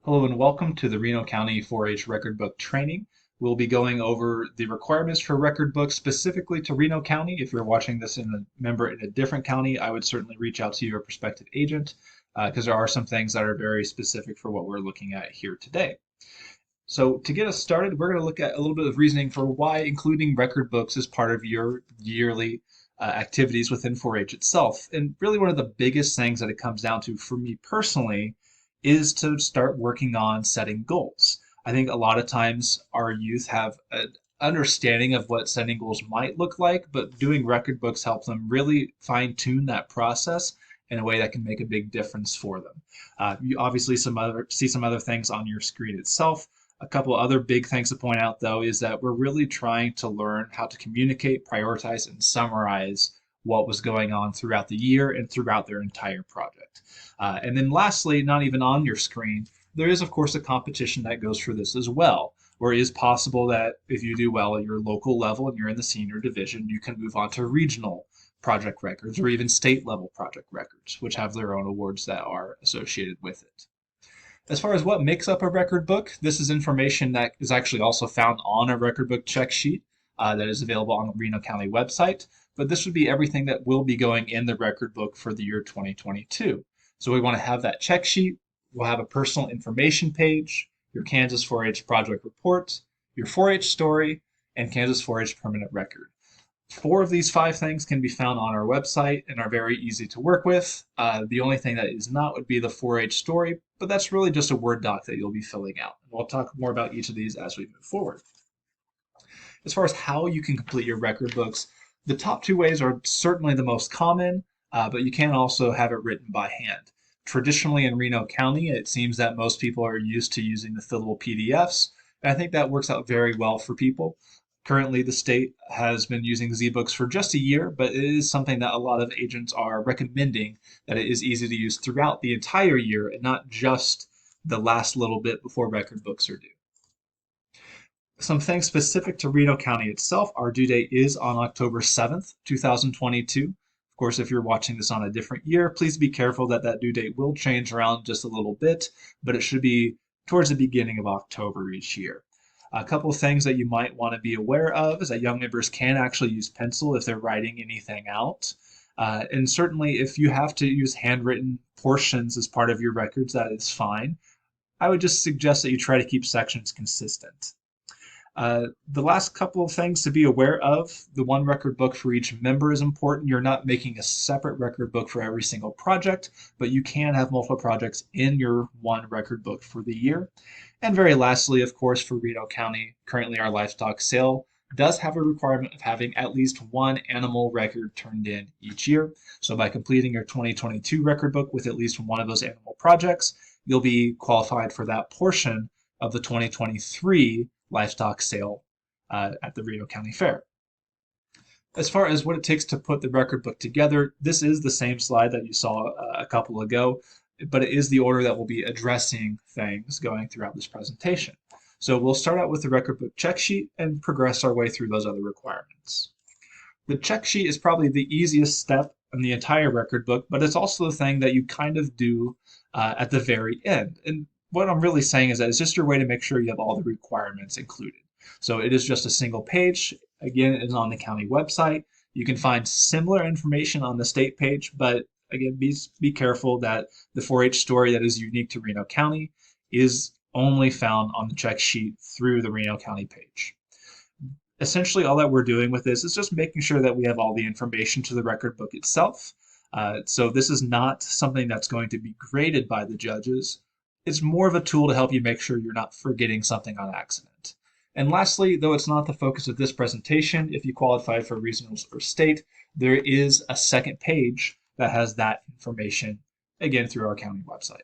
Hello and welcome to the Reno County 4-H Record Book Training. We'll be going over the requirements for record books specifically to Reno County. If you're watching this in a member in a different county, I would certainly reach out to your prospective agent because there are some things that are very specific for what we're looking at here today. So to get us started, we're going to look at a little bit of reasoning for why including record books is part of your yearly activities within 4-H itself. And really one of the biggest things that it comes down to for me personally is to start working on setting goals. I think a lot of times our youth have an understanding of what setting goals might look like, but doing record books help them really fine tune that process in a way that can make a big difference for them. You obviously see some other things on your screen itself. A couple other big things to point out, though, is that we're really trying to learn how to communicate, prioritize, and summarize what was going on throughout the year and throughout their entire project. And then lastly, not even on your screen, there is, of course, a competition that goes for this as well, where it is possible that if you do well at your local level and you're in the senior division, you can move on to regional project records or even state level project records, which have their own awards that are associated with it. As far as what makes up a record book, this is information that is actually also found on a record book check sheet that is available on the Reno County website. But this would be everything that will be going in the record book for the year 2022. So we want to have that check sheet. We'll have a personal information page, your Kansas 4-H project report, your 4-H story, and Kansas 4-H permanent record. 4 of these 5 things can be found on our website and are very easy to work with. The only thing that is not would be the 4-H story, but that's really just a Word doc that you'll be filling out. And we'll talk more about each of these as we move forward. As far as how you can complete your record books, the top 2 ways are certainly the most common, but you can also have it written by hand. Traditionally in Reno County, it seems that most people are used to using the fillable PDFs, and I think that works out very well for people. Currently, the state has been using ZBooks for just a year, but it is something that a lot of agents are recommending, that it is easy to use throughout the entire year and not just the last little bit before record books are due. Some things specific to Reno County itself, our due date is on October 7th, 2022. Of course, if you're watching this on a different year, please be careful that that due date will change around just a little bit, but it should be towards the beginning of October each year. A couple of things that you might want to be aware of is that young members can actually use pencil if they're writing anything out. And certainly if you have to use handwritten portions as part of your records, that is fine. I would just suggest that you try to keep sections consistent. The last couple of things to be aware of, the one record book for each member is important. You're not making a separate record book for every single project, but you can have multiple projects in your one record book for the year. And very lastly, of course, for Reno County, currently our livestock sale does have a requirement of having at least one animal record turned in each year. So by completing your 2022 record book with at least one of those animal projects, you'll be qualified for that portion of the 2023 livestock sale at the Reno County Fair. As far as what it takes to put the record book together, this is the same slide that you saw a couple ago, but it is the order that we'll be addressing things going throughout this presentation. So we'll start out with the record book check sheet and progress our way through those other requirements. The check sheet is probably the easiest step in the entire record book, but it's also the thing that you kind of do at the very end. And what I'm really saying is that it's just your way to make sure you have all the requirements included. So it is just a single page. Again, it is on the county website. You can find similar information on the state page, but again, be careful that the 4-H story that is unique to Reno County is only found on the check sheet through the Reno County page. Essentially, all that we're doing with this is just making sure that we have all the information to the record book itself. So this is not something that's going to be graded by the judges. It's more of a tool to help you make sure you're not forgetting something on accident. And lastly, though it's not the focus of this presentation, if you qualify for regionals or state, there is a second page that has that information, again, through our county website.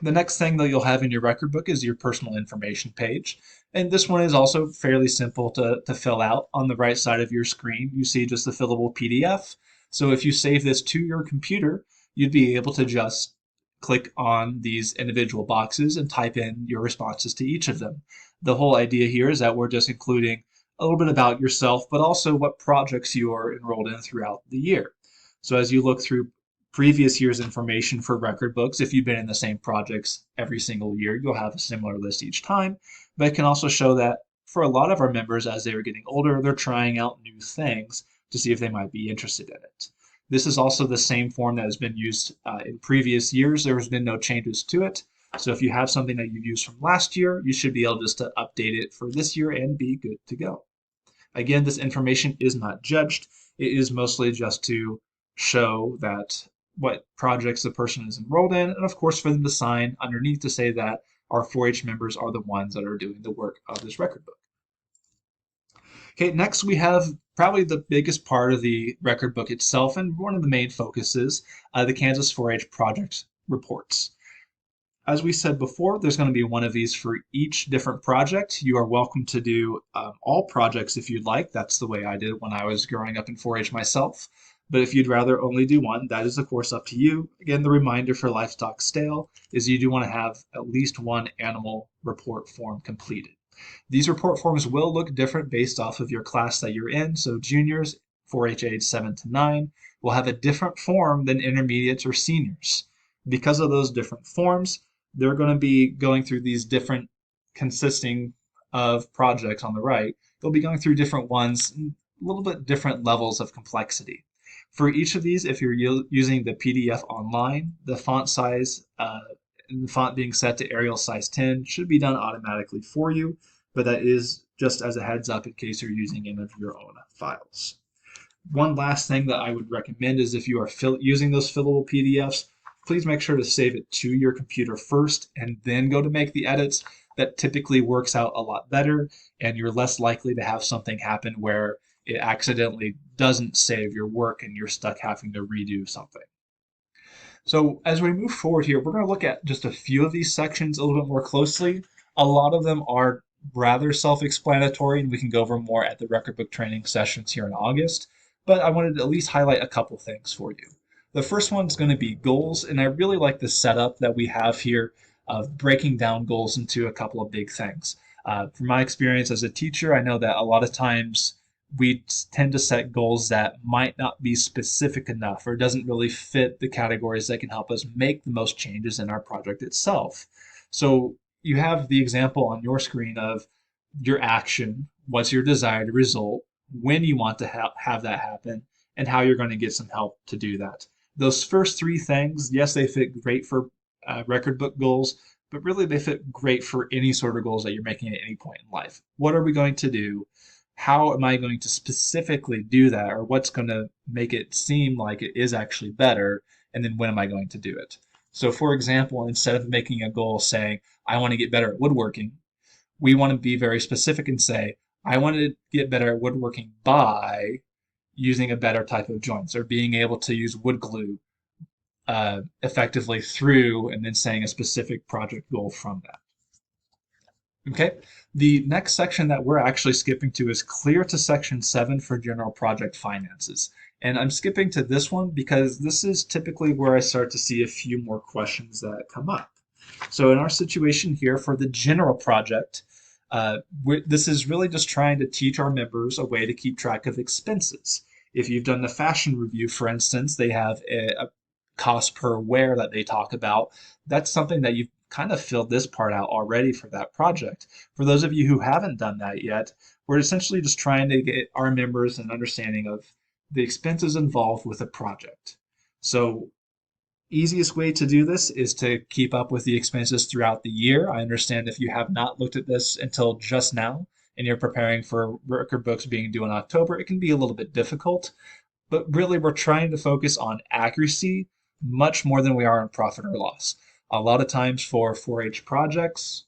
The next thing that you'll have in your record book is your personal information page. And this one is also fairly simple to fill out. On the right side of your screen, you see just the fillable PDF. So if you save this to your computer, you'd be able to just click on these individual boxes and type in your responses to each of them. The whole idea here is that we're just including a little bit about yourself, but also what projects you are enrolled in throughout the year. So as you look through previous year's information for record books. If you've been in the same projects every single year, you'll have a similar list each time. But it can also show that for a lot of our members, as they are getting older, they're trying out new things to see if they might be interested in it. This is also the same form that has been used in previous years. There has been no changes to it. So if you have something that you used from last year, you should be able just to update it for this year and be good to go. Again, this information is not judged. It is mostly just to show that what projects the person is enrolled in, and of course for them to sign underneath to say that our 4-H members are the ones that are doing the work of this record book. Okay, next we have probably the biggest part of the record book itself and one of the main focuses, the Kansas 4-H project reports. As we said before, there's going to be one of these for each different project. You are welcome to do all projects if you'd like. That's the way I did it when I was growing up in 4-H myself. But if you'd rather only do one, that is of course up to you. Again, the reminder for Livestock Stale is you do want to have at least one animal report form completed. These report forms will look different based off of your class that you're in. So juniors, 4-H age 7 to 9, will have a different form than intermediates or seniors. Because of those different forms, they're going to be going through these different consisting of projects on the right. They'll be going through different ones, a little bit different levels of complexity. For each of these, if you're using the PDF online, the font size and the font being set to Arial size 10 should be done automatically for you, but that is just as a heads up in case you're using any of your own files. One last thing that I would recommend is if you are using those fillable PDFs, please make sure to save it to your computer first and then go to make the edits. That typically works out a lot better, and you're less likely to have something happen where it accidentally doesn't save your work and you're stuck having to redo something. So as we move forward here, we're going to look at just a few of these sections a little bit more closely. A lot of them are rather self-explanatory, and we can go over more at the record book training sessions here in August, but I wanted to at least highlight a couple things for you. The first one's going to be goals, and I really like the setup that we have here of breaking down goals into a couple of big things. From my experience as a teacher, I know that a lot of times we tend to set goals that might not be specific enough or doesn't really fit the categories that can help us make the most changes in our project itself. So you have the example on your screen of your action, what's your desired result, when you want to have that happen, and how you're going to get some help to do that. Those first three things, yes, they fit great for record book goals, but really they fit great for any sort of goals that you're making at any point in life. What are we going to do? How am I going to specifically do that? Or what's going to make it seem like it is actually better? And then when am I going to do it? So for example, instead of making a goal saying, I want to get better at woodworking, we want to be very specific and say, I want to get better at woodworking by using a better type of joints or being able to use wood glue effectively through, and then saying a specific project goal from that. Okay, the next section that we're actually skipping to is clear to section 7 for general project finances. And I'm skipping to this one because this is typically where I start to see a few more questions that come up. So in our situation here for the general project, this is really just trying to teach our members a way to keep track of expenses. If you've done the fashion review, for instance, they have a cost per wear that they talk about. That's something that you've kind of filled this part out already for that project. For those of you who haven't done that yet, we're essentially just trying to get our members an understanding of the expenses involved with a project. So easiest way to do this is to keep up with the expenses throughout the year. I understand if you have not looked at this until just now and you're preparing for record books being due in October, it can be a little bit difficult. But really, we're trying to focus on accuracy much more than we are on profit or loss. A lot of times for 4-H projects,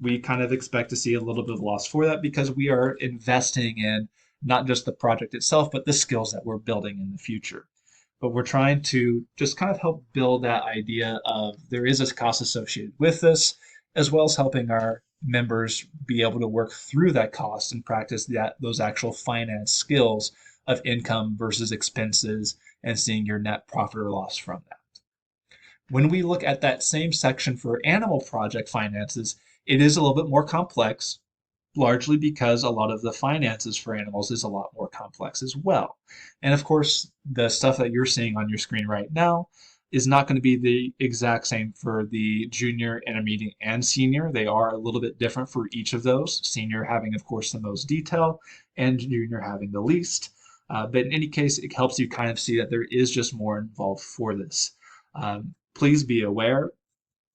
we kind of expect to see a little bit of loss for that because we are investing in not just the project itself, but the skills that we're building in the future. But we're trying to just kind of help build that idea of there is a cost associated with this, as well as helping our members be able to work through that cost and practice those actual finance skills of income versus expenses and seeing your net profit or loss from that. When we look at that same section for animal project finances, it is a little bit more complex. largely because a lot of the finances for animals is a lot more complex as well. And of course, the stuff that you're seeing on your screen right now is not going to be the exact same for the junior, intermediate, and senior. They are a little bit different for each of those. Senior having, of course, the most detail, and junior having the least. But in any case, it helps you kind of see that there is just more involved for this. Please be aware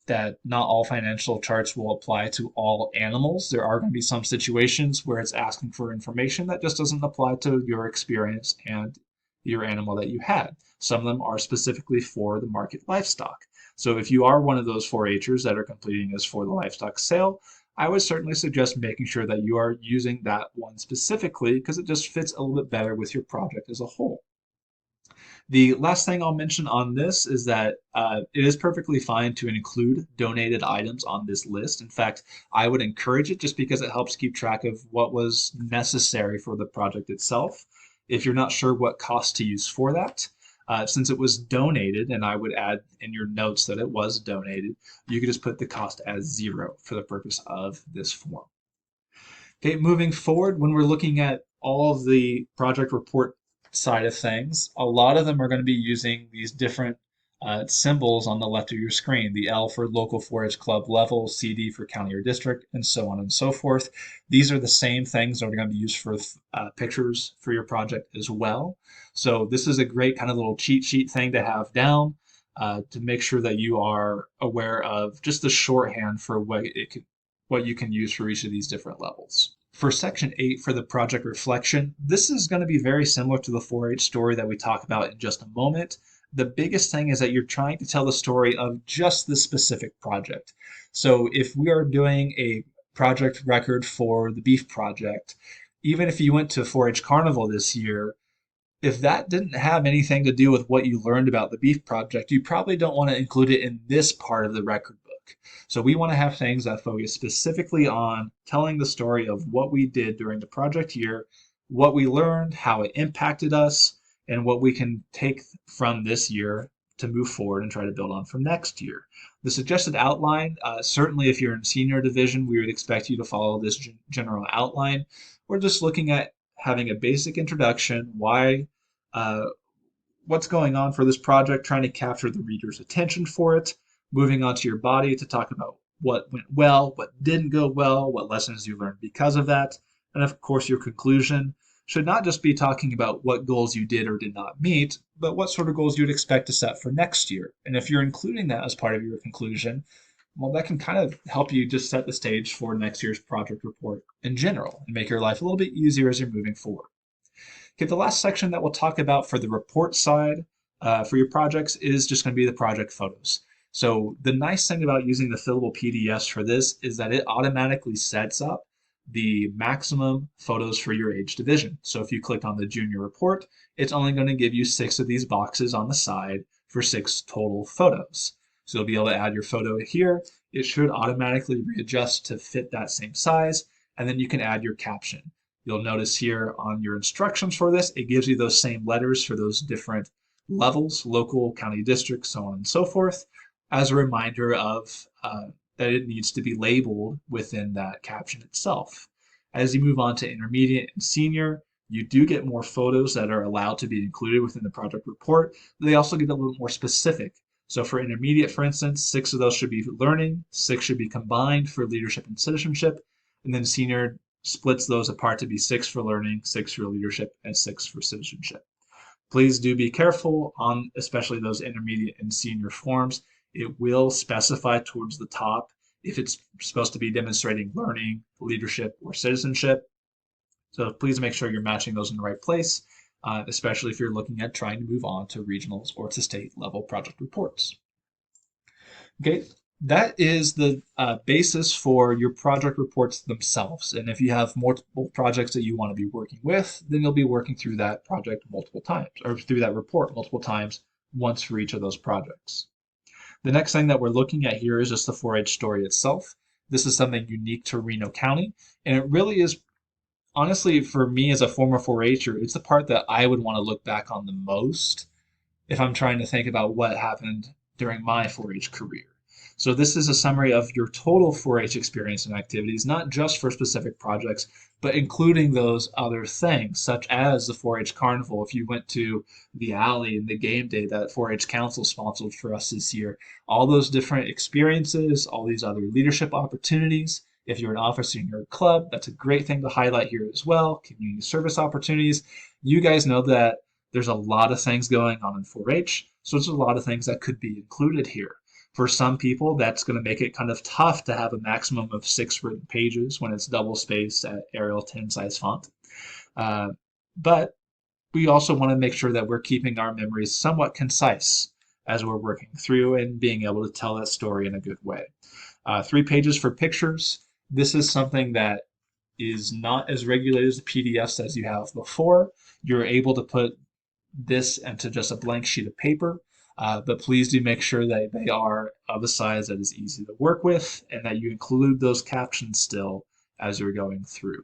that not all financial charts will apply to all animals. There are going to be some situations where it's asking for information that just doesn't apply to your experience and your animal that you had. Some of them are specifically for the market livestock. So if you are one of those 4-Hers that are completing this for the livestock sale, I would certainly suggest making sure that you are using that one specifically because it just fits a little bit better with your project as a whole. The last thing I'll mention on this is that it is perfectly fine to include donated items on this list. In fact, I would encourage it just because it helps keep track of what was necessary for the project itself. If you're not sure what cost to use for that, since it was donated, and I would add in your notes that it was donated, you could just put the cost as 0 for the purpose of this form. Okay, moving forward, when we're looking at all of the project report side of things, a lot of them are going to be using these different symbols on the left of your screen. The L for local 4-H club level, CD for county or district, and so on and so forth. These are the same things that are going to be used for pictures for your project as well. So this is a great kind of little cheat sheet thing to have down to make sure that you are aware of just the shorthand for what you can use for each of these different levels. For section 8 for the project reflection, this is going to be very similar to the 4-H story that we talk about in just a moment. The biggest thing is that you're trying to tell the story of just the specific project. So if we are doing a project record for the beef project, even if you went to 4-H Carnival this year, if that didn't have anything to do with what you learned about the beef project, you probably don't want to include it in this part of the record book. So we want to have things that focus specifically on telling the story of what we did during the project year, what we learned, how it impacted us, and what we can take from this year to move forward and try to build on for next year. The suggested outline, certainly if you're in senior division, we would expect you to follow this general outline. We're just looking at having a basic introduction, what's going on for this project, trying to capture the reader's attention for it, moving on to your body to talk about what went well, what didn't go well, what lessons you learned because of that, and of course your conclusion should not just be talking about what goals you did or did not meet, but what sort of goals you'd expect to set for next year. And if you're including that as part of your conclusion, well, that can kind of help you just set the stage for next year's project report in general and make your life a little bit easier as you're moving forward. Okay, the last section that we'll talk about for the report side for your projects is just going to be the project photos. So the nice thing about using the fillable PDFs for this is that it automatically sets up the maximum photos for your age division. So if you click on the junior report, it's only going to give you 6 of these boxes on the side for 6 total photos. So you'll be able to add your photo here. It should automatically readjust to fit that same size, and then you can add your caption. You'll notice here on your instructions for this, it gives you those same letters for those different levels, local, county, district, so on and so forth, as a reminder of that it needs to be labeled within that caption itself. As you move on to intermediate and senior, you do get more photos that are allowed to be included within the project report. They also get a little more specific. So for intermediate, for instance, 6 of those should be learning, 6 should be combined for leadership and citizenship, and then senior splits those apart to be 6 for learning, 6 for leadership, and 6 for citizenship. Please do be careful on especially those intermediate and senior forms. It will specify towards the top if it's supposed to be demonstrating learning, leadership, or citizenship. So please make sure you're matching those in the right place, especially if you're looking at trying to move on to regionals or to state level project reports. Okay, that is the basis for your project reports themselves. And if you have multiple projects that you want to be working with, then you'll be working through that project multiple times, or through that report multiple times, once for each of those projects. The next thing that we're looking at here is just the 4-H story itself. This is something unique to Reno County, and it really is, honestly, for me as a former 4-H'er, it's the part that I would want to look back on the most if I'm trying to think about what happened during my 4-H career. So this is a summary of your total 4-H experience and activities, not just for specific projects, but including those other things, such as the 4-H Carnival. If you went to the alley and the game day that 4-H Council sponsored for us this year, all those different experiences, all these other leadership opportunities. If you're an officer in your club, that's a great thing to highlight here as well. Community service opportunities. You guys know that there's a lot of things going on in 4-H, so there's a lot of things that could be included here. For some people, that's going to make it kind of tough to have a maximum of 6 written pages when it's double spaced at Arial 10 size font. But we also want to make sure that we're keeping our memories somewhat concise as we're working through and being able to tell that story in a good way. 3 pages for pictures. This is something that is not as regulated as the PDFs as you have before. You're able to put this into just a blank sheet of paper, but please do make sure that they are of a size that is easy to work with and that you include those captions still as you're going through.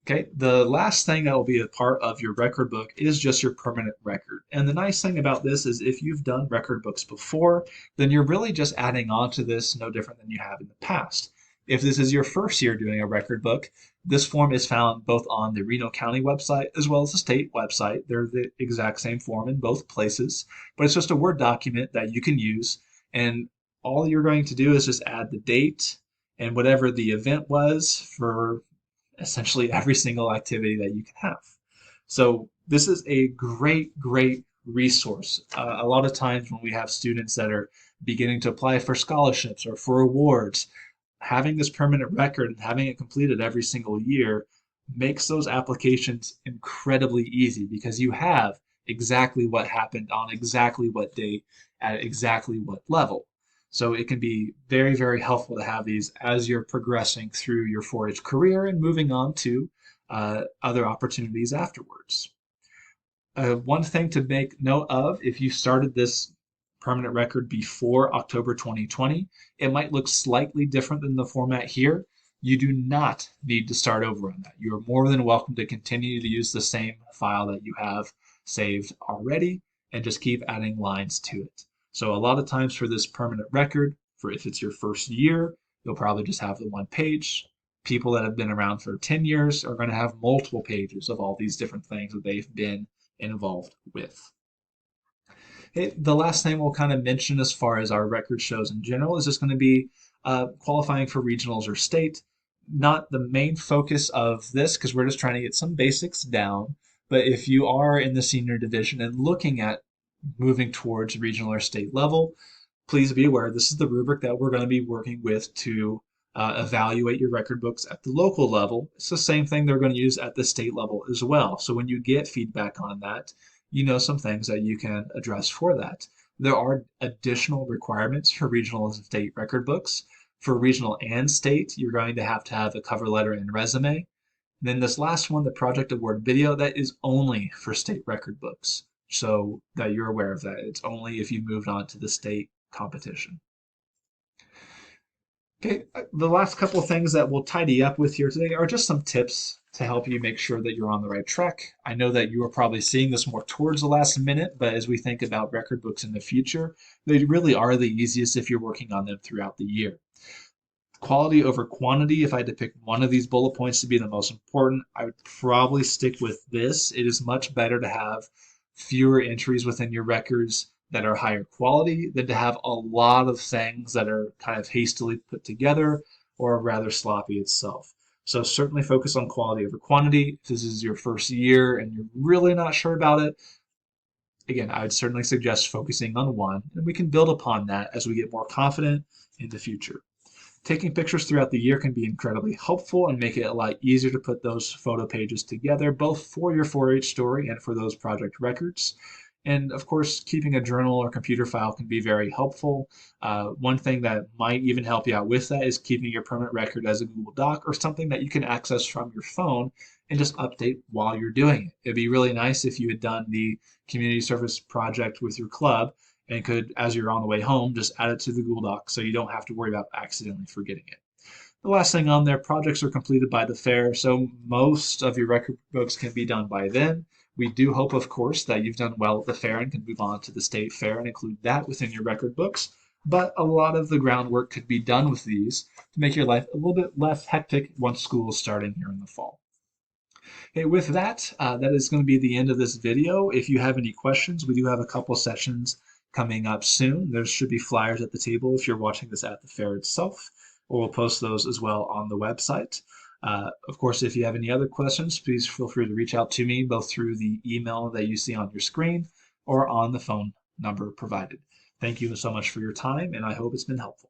Okay, the last thing that will be a part of your record book is just your permanent record. And the nice thing about this is if you've done record books before, then you're really just adding on to this no different than you have in the past. If this is your first year doing a record book, this form is found both on the Reno County website as well as the state website. They're the exact same form in both places, but it's just a Word document that you can use. And all you're going to do is just add the date and whatever the event was for essentially every single activity that you can have. So this is a great resource. A lot of times when we have students that are beginning to apply for scholarships or for awards, having this permanent record and having it completed every single year makes those applications incredibly easy because you have exactly what happened on exactly what date at exactly what level. So it can be very helpful to have these as you're progressing through your 4-H career and moving on to other opportunities afterwards. One thing to make note of, if you started this permanent record before October 2020, it might look slightly different than the format here. You do not need to start over on that. You are more than welcome to continue to use the same file that you have saved already and just keep adding lines to it. So a lot of times for this permanent record, for if it's your first year, you'll probably just have the one page. People that have been around for 10 years are going to have multiple pages of all these different things that they've been involved with. Okay, the last thing we'll kind of mention as far as our record shows in general is just going to be qualifying for regionals or state. Not the main focus of this because we're just trying to get some basics down. But if you are in the senior division and looking at moving towards regional or state level, please be aware this is the rubric that we're going to be working with to evaluate your record books at the local level. It's the same thing they're going to use at the state level as well. So when you get feedback on that, you know some things that you can address for that. There are additional requirements for regional and state record books. For regional and state, you're going to have a cover letter and resume. And then this last one, the project award video, that is only for state record books. So that you're aware of that. It's only if you moved on to the state competition. Okay, the last couple of things that we'll tidy up with here today are just some tips to help you make sure that you're on the right track. I know that you are probably seeing this more towards the last minute, but as we think about record books in the future, they really are the easiest if you're working on them throughout the year. Quality over quantity, if I had to pick one of these bullet points to be the most important, I would probably stick with this. It is much better to have fewer entries within your records that are higher quality than to have a lot of things that are kind of hastily put together or rather sloppy itself. So certainly focus on quality over quantity. If this is your first year and you're really not sure about it, again, I would certainly suggest focusing on one, and we can build upon that as we get more confident in the future. Taking pictures throughout the year can be incredibly helpful and make it a lot easier to put those photo pages together, both for your 4-H story and for those project records. And of course, keeping a journal or computer file can be very helpful. One thing that might even help you out with that is keeping your permanent record as a Google Doc or something that you can access from your phone and just update while you're doing it. It'd be really nice if you had done the community service project with your club and could, as you're on the way home, just add it to the Google Doc so you don't have to worry about accidentally forgetting it. The last thing on there, projects are completed by the fair, so most of your record books can be done by then. We do hope, of course, that you've done well at the fair and can move on to the state fair and include that within your record books. But a lot of the groundwork could be done with these to make your life a little bit less hectic once school is starting here in the fall. Okay, with that, that is going to be the end of this video. If you have any questions, we do have a couple sessions coming up soon. There should be flyers at the table if you're watching this at the fair itself, or we'll post those as well on the website. Of course, if you have any other questions, please feel free to reach out to me both through the email that you see on your screen or on the phone number provided. Thank you so much for your time, and I hope it's been helpful.